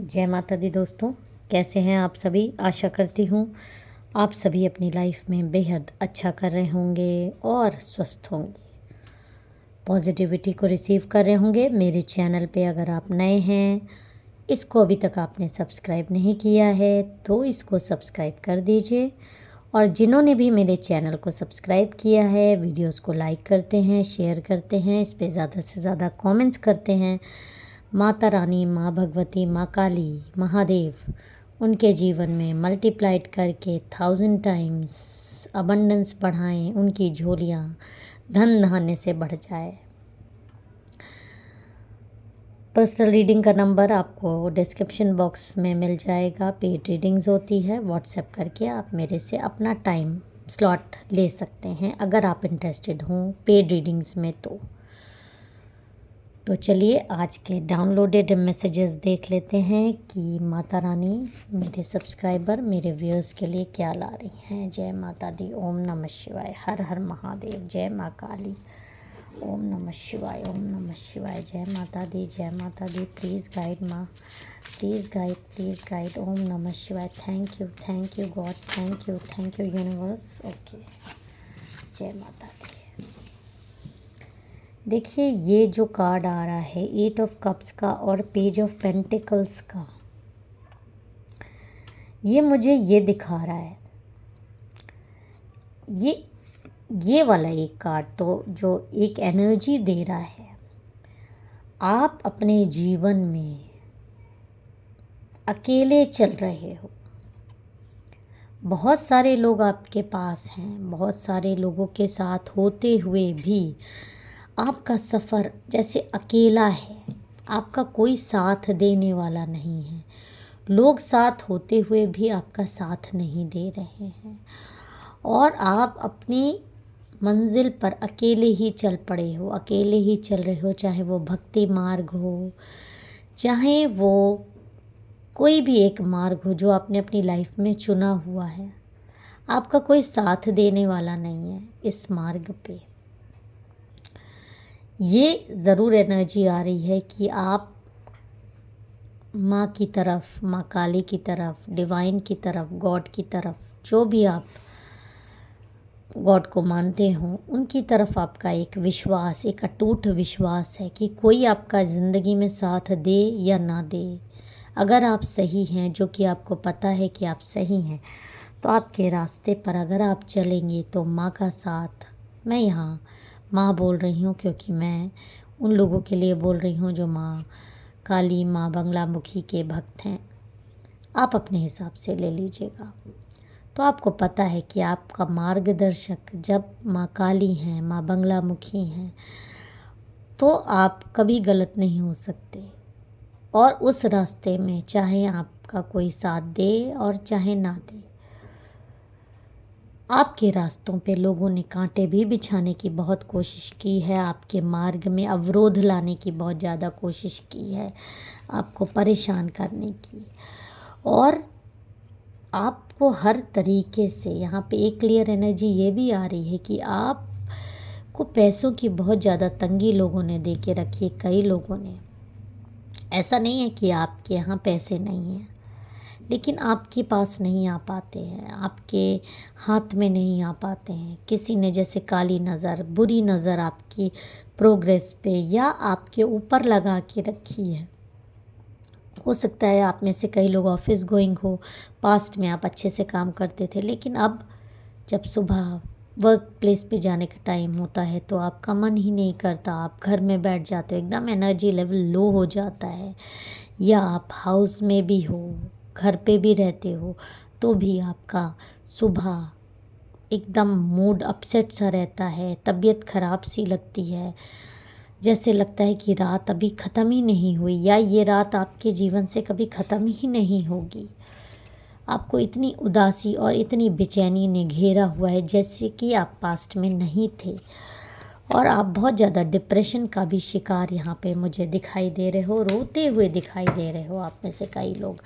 जय माता दी दोस्तों, कैसे हैं आप सभी। आशा करती हूँ आप सभी अपनी लाइफ में बेहद अच्छा कर रहे होंगे और स्वस्थ होंगे, पॉजिटिविटी को रिसीव कर रहे होंगे। मेरे चैनल पे अगर आप नए हैं, इसको अभी तक आपने सब्सक्राइब नहीं किया है तो इसको सब्सक्राइब कर दीजिए। और जिन्होंने भी मेरे चैनल को सब्सक्राइब किया है, वीडियोस को लाइक करते हैं, शेयर करते हैं, इस पे ज़्यादा से ज़्यादा कमेंट्स करते हैं, माता रानी, माँ भगवती, माँ काली, महादेव उनके जीवन में मल्टीप्लाइड करके 1000 टाइम्स अबंडेंस बढ़ाएं, उनकी झोलियाँ धन धान्य से बढ़ जाए। पर्सनल रीडिंग का नंबर आपको डिस्क्रिप्शन बॉक्स में मिल जाएगा। पेड रीडिंग्स होती है, व्हाट्सएप करके आप मेरे से अपना टाइम स्लॉट ले सकते हैं अगर आप इंटरेस्टेड हों पेड रीडिंग्स में। तो चलिए आज के डाउनलोडेड मैसेजेस देख लेते हैं कि माता रानी मेरे सब्सक्राइबर, मेरे व्यूअर्स के लिए क्या ला रही हैं। जय माता दी, ओम नमः शिवाय, हर हर महादेव, जय माँ काली, ओम नमः शिवाय, ओम नमः शिवाय, जय माता दी, जय माता दी। प्लीज़ गाइड माँ, प्लीज़ गाइड, ओम नमः शिवाय। Thank you God, thank you universe. Okay, जय माता दी। देखिए ये जो कार्ड आ रहा है 8 ऑफ कप्स का और पेज ऑफ पेंटिकल्स का, ये मुझे ये दिखा रहा है, ये वाला एक कार्ड तो जो एक एनर्जी दे रहा है, आप अपने जीवन में अकेले चल रहे हो। बहुत सारे लोग आपके पास हैं, बहुत सारे लोगों के साथ होते हुए भी आपका सफ़र जैसे अकेला है, आपका कोई साथ देने वाला नहीं है। लोग साथ होते हुए भी आपका साथ नहीं दे रहे हैं और आप अपनी मंजिल पर अकेले ही चल पड़े हो, अकेले ही चल रहे हो। चाहे वो भक्ति मार्ग हो, चाहे वो कोई भी एक मार्ग हो जो आपने अपनी लाइफ में चुना हुआ है, आपका कोई साथ देने वाला नहीं है इस मार्ग पे। ये ज़रूर एनर्जी आ रही है कि आप माँ की तरफ, माँ काली की तरफ, डिवाइन की तरफ, गॉड की तरफ, जो भी आप गॉड को मानते हो, उनकी तरफ आपका एक विश्वास, एक अटूट विश्वास है कि कोई आपका ज़िंदगी में साथ दे या ना दे, अगर आप सही हैं, जो कि आपको पता है कि आप सही हैं, तो आपके रास्ते पर अगर आप चलेंगे तो माँ का साथ। मैं यहाँ माँ बोल रही हूँ क्योंकि मैं उन लोगों के लिए बोल रही हूँ जो माँ काली, माँ बंगलामुखी के भक्त हैं। आप अपने हिसाब से ले लीजिएगा। तो आपको पता है कि आपका मार्गदर्शक जब माँ काली हैं, माँ बंगलामुखी हैं, तो आप कभी गलत नहीं हो सकते। और उस रास्ते में चाहे आपका कोई साथ दे और चाहे ना दे, आपके रास्तों पे लोगों ने कांटे भी बिछाने की बहुत कोशिश की है, आपके मार्ग में अवरोध लाने की बहुत ज़्यादा कोशिश की है, आपको परेशान करने की। और आपको हर तरीके से यहाँ पे एक क्लियर एनर्जी ये भी आ रही है कि आपको पैसों की बहुत ज़्यादा तंगी लोगों ने दे के रखी है। कई लोगों ने, ऐसा नहीं है कि आपके यहाँ पैसे नहीं हैं, लेकिन आपके पास नहीं आ पाते हैं, आपके हाथ में नहीं आ पाते हैं। किसी ने जैसे काली नज़र, बुरी नज़र आपकी प्रोग्रेस पे या आपके ऊपर लगा के रखी है। हो सकता है आप में से कई लोग ऑफिस गोइंग हो, पास्ट में आप अच्छे से काम करते थे, लेकिन अब जब सुबह वर्क प्लेस पे जाने का टाइम होता है तो आपका मन ही नहीं करता, आप घर में बैठ जाते हो, एकदम एनर्जी लेवल लो हो जाता है। या आप हाउस में भी हो, घर पे भी रहते हो, तो भी आपका सुबह एकदम मूड अपसेट सा रहता है, तबीयत ख़राब सी लगती है, जैसे लगता है कि रात अभी ख़त्म ही नहीं हुई या ये रात आपके जीवन से कभी ख़त्म ही नहीं होगी। आपको इतनी उदासी और इतनी बेचैनी ने घेरा हुआ है जैसे कि आप पास्ट में नहीं थे, और आप बहुत ज़्यादा डिप्रेशन का भी शिकार यहाँ पे मुझे दिखाई दे रहे हो, रोते हुए दिखाई दे रहे हो। आप में से कई लोग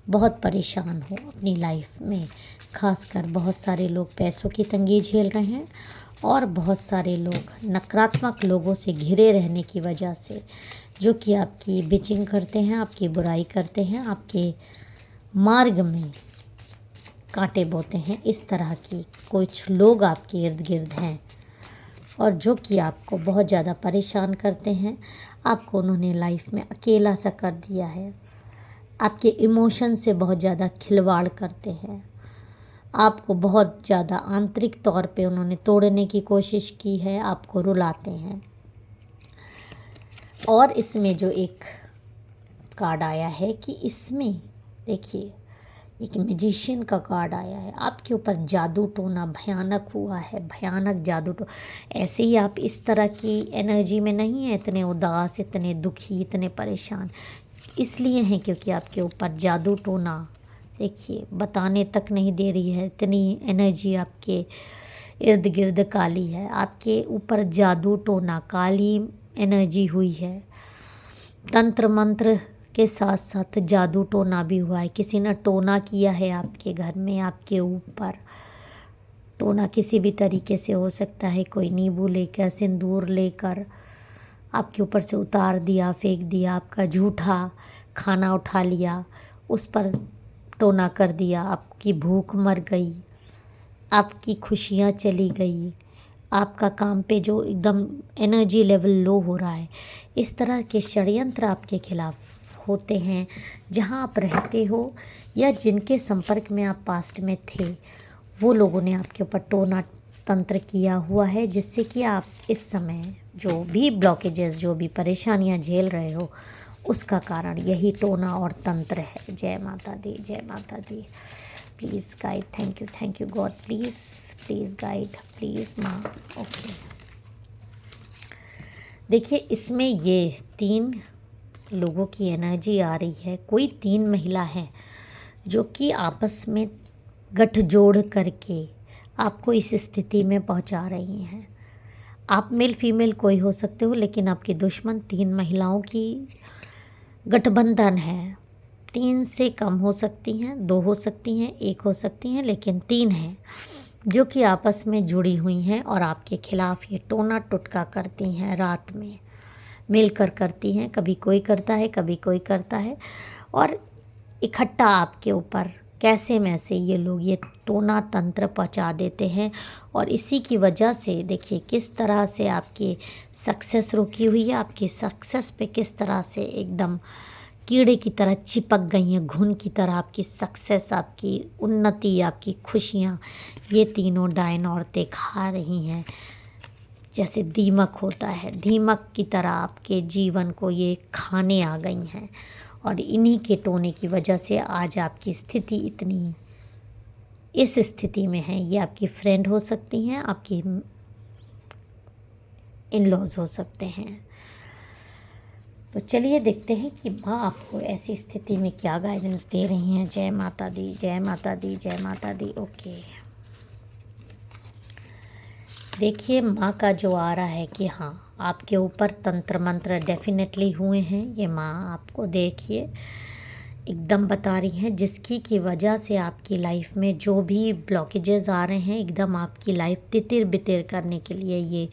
बहुत परेशान हो अपनी लाइफ में, खासकर बहुत सारे लोग पैसों की तंगी झेल रहे हैं और बहुत सारे लोग नकारात्मक लोगों से घिरे रहने की वजह से जो कि आपकी बिचिंग करते हैं, आपकी बुराई करते हैं, आपके मार्ग में कांटे बोते हैं। इस तरह की कुछ लोग आपके इर्द गिर्द हैं और जो कि आपको बहुत ज़्यादा परेशान करते हैं। आपको उन्होंने लाइफ में अकेला सा कर दिया है। आपके इमोशन से बहुत ज़्यादा खिलवाड़ करते हैं। आपको बहुत ज़्यादा आंतरिक तौर पे उन्होंने तोड़ने की कोशिश की है, आपको रुलाते हैं। और इसमें जो एक कार्ड आया है कि इसमें देखिए एक मैजिशियन का कार्ड आया है। आपके ऊपर जादू टोना भयानक हुआ है, भयानक जादू ऐसे ही आप इस तरह की एनर्जी में नहीं है, इतने उदास, इतने दुखी, इतने परेशान इसलिए हैं क्योंकि आपके ऊपर जादू टोना देखिए बताने तक नहीं दे रही है। इतनी एनर्जी आपके इर्द गिर्द काली है, आपके ऊपर जादू टोना काली एनर्जी हुई है। तंत्र मंत्र के साथ साथ जादू टोना भी हुआ है। किसी ने टोना किया है आपके घर में, आपके ऊपर। टोना किसी भी तरीके से हो सकता है, कोई नींबू लेकर, सिंदूर लेकर आपके ऊपर से उतार दिया, फेंक दिया, आपका झूठा खाना उठा लिया, उस पर टोना कर दिया, आपकी भूख मर गई, आपकी खुशियाँ चली गई, आपका काम पे जो एकदम एनर्जी लेवल लो हो रहा है। इस तरह के षड्यंत्र आपके खिलाफ होते हैं। जहाँ आप रहते हो या जिनके संपर्क में आप पास्ट में थे, वो लोगों ने आपके ऊपर टोना तंत्र किया हुआ है, जिससे कि आप इस समय जो भी ब्लॉकेजेस, जो भी परेशानियां झेल रहे हो, उसका कारण यही टोना और तंत्र है। जय माता दी, जय माता दी। Please guide, thank you God, please guide, please माँ। ओके, देखिए इसमें ये 3 लोगों की एनर्जी आ रही है। कोई 3 महिला हैं जो कि आपस में गठजोड़ करके आपको इस स्थिति में पहुंचा रही हैं। आप मेल फीमेल कोई हो सकते हो, लेकिन आपके दुश्मन 3 महिलाओं की गठबंधन है। 3 से कम हो सकती हैं, 2 हो सकती हैं, 1 हो सकती हैं, लेकिन 3 हैं जो कि आपस में जुड़ी हुई हैं और आपके खिलाफ ये टोना टुटका करती हैं। रात में मिलकर करती हैं, कभी कोई करता है, कभी कोई करता है, और इकट्ठा आपके ऊपर कैसे मैसे ये लोग ये टोना तंत्र पहुंचा देते हैं। और इसी की वजह से देखिए किस तरह से आपकी सक्सेस रुकी हुई है, आपकी सक्सेस पे किस तरह से एकदम कीड़े की तरह चिपक गई हैं, घुन की तरह आपकी सक्सेस, आपकी उन्नति, आपकी खुशियाँ ये तीनों डायन औरतें खा रही हैं। जैसे दीमक होता है, दीमक की तरह आपके जीवन को ये खाने आ गई हैं। और इन्हीं के टोने की वजह से आज आपकी स्थिति इतनी इस स्थिति में है। ये आपकी फ्रेंड हो सकती हैं, आपकी इन लॉज हो सकते हैं। तो चलिए देखते हैं कि माँ आपको ऐसी स्थिति में क्या गाइडेंस दे रही हैं। जय माता दी, जय माता दी, जय माता दी। ओके, देखिए माँ का जो आ रहा है कि हाँ आपके ऊपर तंत्र मंत्र डेफिनेटली हुए हैं। ये माँ आपको देखिए एकदम बता रही हैं, जिसकी की वजह से आपकी लाइफ में जो भी ब्लॉकेजेस आ रहे हैं, एकदम आपकी लाइफ तितिर बितिर करने के लिए ये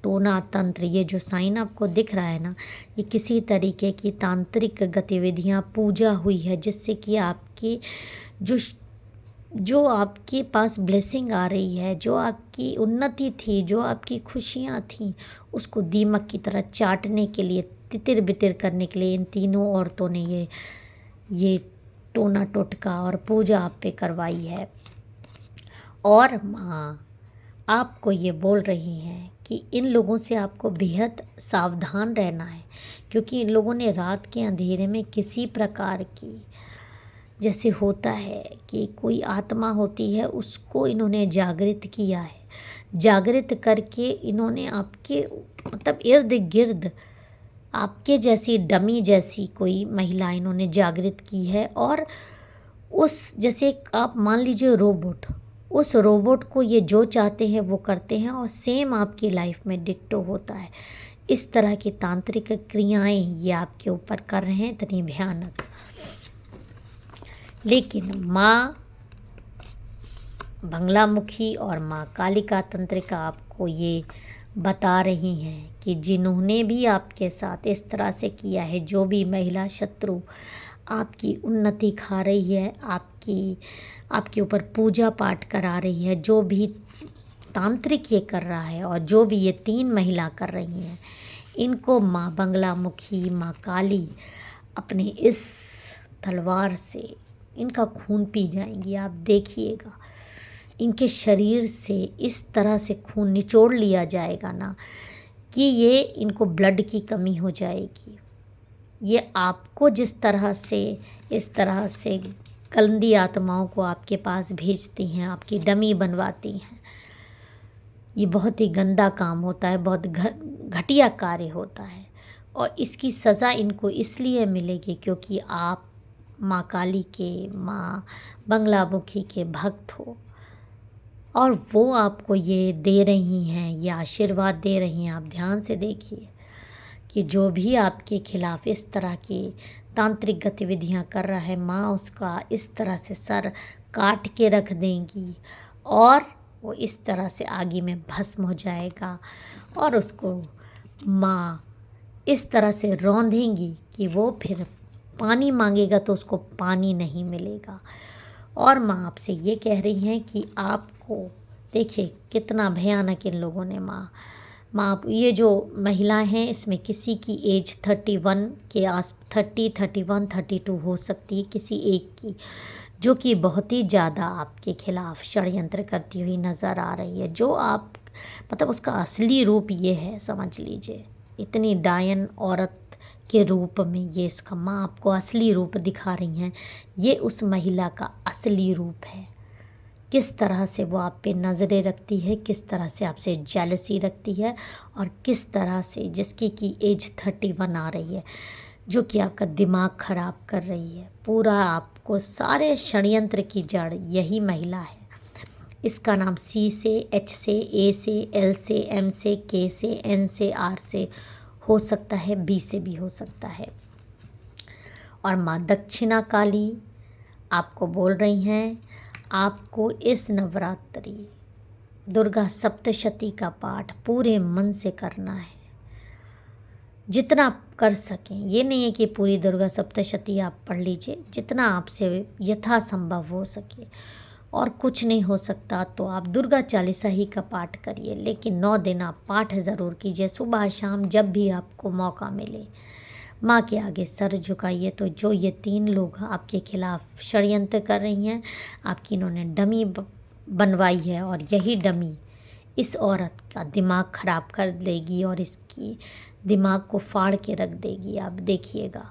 टोना तंत्र, ये जो साइन आपको दिख रहा है ना, ये किसी तरीके की तांत्रिक गतिविधियाँ, पूजा हुई है, जिससे कि आपकी जो आपके पास ब्लेसिंग आ रही है, जो आपकी उन्नति थी, जो आपकी खुशियाँ थीं, उसको दीमक की तरह चाटने के लिए, तितिर बितिर करने के लिए इन तीनों औरतों ने ये टोना टोटका और पूजा आप पे करवाई है। और माँ आपको ये बोल रही हैं कि इन लोगों से आपको बेहद सावधान रहना है, क्योंकि इन लोगों ने रात के अंधेरे में किसी प्रकार की, जैसे होता है कि कोई आत्मा होती है, उसको इन्होंने जागृत किया है। जागृत करके इन्होंने आपके मतलब इर्द गिर्द आपके जैसी डमी जैसी कोई महिला इन्होंने जागृत की है। और उस जैसे आप मान लीजिए रोबोट, उस रोबोट को ये जो चाहते हैं वो करते हैं, और सेम आपकी लाइफ में डिट्टो होता है। इस तरह की तांत्रिक क्रियाएं ये आपके ऊपर कर रहे हैं, इतनी भयानक। लेकिन माँ बंगलामुखी और माँ कालिका तंत्रिका आपको ये बता रही हैं कि जिन्होंने भी आपके साथ इस तरह से किया है, जो भी महिला शत्रु आपकी उन्नति खा रही है, आपके ऊपर पूजा पाठ करा रही है, जो भी तांत्रिक ये कर रहा है और जो भी ये 3 महिला कर रही हैं, इनको माँ बंगलामुखी, माँ काली अपने इस तलवार से इनका खून पी जाएंगी। आप देखिएगा, इनके शरीर से इस तरह से खून निचोड़ लिया जाएगा ना कि ये इनको ब्लड की कमी हो जाएगी। ये आपको जिस तरह से इस तरह से गंदी आत्माओं को आपके पास भेजती हैं, आपकी डमी बनवाती हैं, ये बहुत ही गंदा काम होता है, बहुत घटिया कार्य होता है। और इसकी सज़ा इनको इसलिए मिलेगी क्योंकि आप माँ काली के, माँ बंगलामुखी के भक्त हो और वो आपको ये दे रही हैं, ये आशीर्वाद दे रही हैं। आप ध्यान से देखिए कि जो भी आपके खिलाफ़ इस तरह की तांत्रिक गतिविधियां कर रहा है, माँ उसका इस तरह से सर काट के रख देंगी और वो इस तरह से आगे में भस्म हो जाएगा और उसको माँ इस तरह से रौंदेंगी कि वो फिर पानी मांगेगा तो उसको पानी नहीं मिलेगा। और माँ आपसे ये कह रही हैं कि आपको देखिए कितना भयानक इन लोगों ने माँ ये जो महिलाएं हैं, इसमें किसी की एज 31 के 30, 31, 32 हो सकती है किसी एक की, जो कि बहुत ही ज़्यादा आपके खिलाफ़ षड्यंत्र करती हुई नज़र आ रही है। जो आप मतलब उसका असली रूप ये है, समझ लीजिए, इतनी डायन औरत के रूप में ये इसका माँ आपको असली रूप दिखा रही हैं। ये उस महिला का असली रूप है, किस तरह से वो आप पे नज़रें रखती है, किस तरह से आपसे जेलसी रखती है और किस तरह से जिसकी की एज 31 आ रही है, जो कि आपका दिमाग ख़राब कर रही है। पूरा आपको सारे षड्यंत्र की जड़ यही महिला है। इसका नाम C से, H से, A से, L से, M से, K से, N से, R से हो सकता है, B से भी हो सकता है। और माँ दक्षिणा काली आपको बोल रही हैं, आपको इस नवरात्रि दुर्गा सप्तशती का पाठ पूरे मन से करना है, जितना आप कर सकें। ये नहीं है कि पूरी दुर्गा सप्तशती आप पढ़ लीजिए, जितना आपसे यथासंभव हो सके। और कुछ नहीं हो सकता तो आप दुर्गा चालीसा ही का पाठ करिए, लेकिन 9 दिन आप पाठ ज़रूर कीजिए, सुबह शाम जब भी आपको मौका मिले। माँ के आगे सर झुकाइए। तो जो ये 3 लोग आपके खिलाफ़ षड्यंत्र कर रही हैं, आपकी इन्होंने डमी बनवाई है और यही डमी इस औरत का दिमाग ख़राब कर देगी और इसकी दिमाग को फाड़ के रख देगी। आप देखिएगा,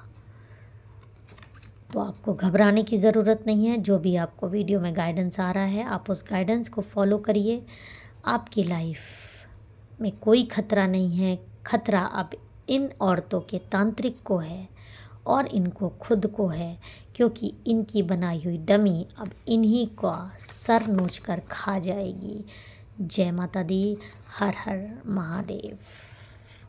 तो आपको घबराने की ज़रूरत नहीं है। जो भी आपको वीडियो में गाइडेंस आ रहा है, आप उस गाइडेंस को फॉलो करिए। आपकी लाइफ में कोई खतरा नहीं है। खतरा अब इन औरतों के तांत्रिक को है और इनको खुद को है, क्योंकि इनकी बनाई हुई डमी अब इन्हीं का सर नोच कर खा जाएगी। जय माता दी। हर हर महादेव।